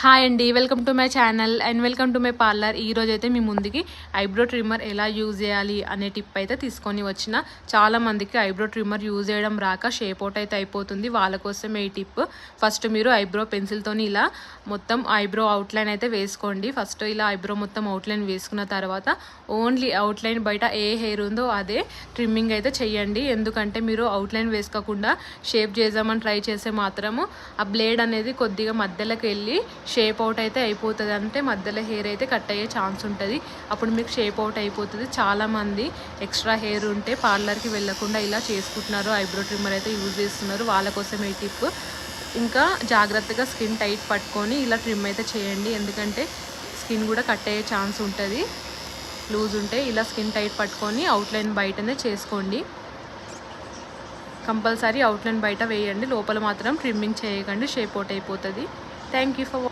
Hi అండి, welcome to my channel and welcome to my parlour. ఈరోజు అయితే మీ ముందుకి ఐబ్రో ట్రిమ్మర్ ఎలా యూజ్ చేయాలి అనే టిప్ అయితే తీసుకొని వచ్చిన. చాలామందికి ఐబ్రో ట్రిమ్మర్ యూజ్ చేయడం రాక షేప్ అవుట్ అయితే అయిపోతుంది. వాళ్ళ కోసమే ఈ టిప్. ఫస్ట్ మీరు ఐబ్రో పెన్సిల్తో ఇలా మొత్తం ఐబ్రో అవుట్లైన్ అయితే వేసుకోండి. ఫస్ట్ ఇలా ఐబ్రో మొత్తం అవుట్లైన్ వేసుకున్న తర్వాత ఓన్లీ అవుట్లైన్ బయట ఏ హెయిర్ ఉందో అదే ట్రిమ్మింగ్ అయితే చెయ్యండి. ఎందుకంటే మీరు అవుట్లైన్ వేసుకోకుండా షేప్ చేద్దామని ట్రై చేస్తే మాత్రము ఆ బ్లేడ్ అనేది కొద్దిగా మధ్యలోకి వెళ్ళి షేప్ అవుట్ అయితే అయిపోతుంది. అంటే మధ్యలో హెయిర్ అయితే కట్ అయ్యే ఛాన్స్ ఉంటుంది. అప్పుడు మీకు షేప్ అవుట్ అయిపోతుంది. చాలామంది ఎక్స్ట్రా హెయిర్ ఉంటే పార్లర్కి వెళ్ళకుండా ఇలా చేసుకుంటున్నారు, ఐబ్రో ట్రిమ్మర్ అయితే యూజ్ చేస్తున్నారు. వాళ్ళ కోసం ఈ టిప్. ఇంకా జాగ్రత్తగా స్కిన్ టైట్ పట్టుకొని ఇలా ట్రిమ్ అయితే చేయండి. ఎందుకంటే స్కిన్ కూడా కట్ అయ్యే ఛాన్స్ ఉంటుంది. లూజ్ ఉంటే ఇలా స్కిన్ టైట్ పట్టుకొని అవుట్లైన్ బయటనే చేసుకోండి. కంపల్సరీ అవుట్లైన్ బయట వేయండి, లోపల మాత్రం ట్రిమ్మింగ్ చేయకండి, షేప్ అవుట్ అయిపోతుంది. Thank you for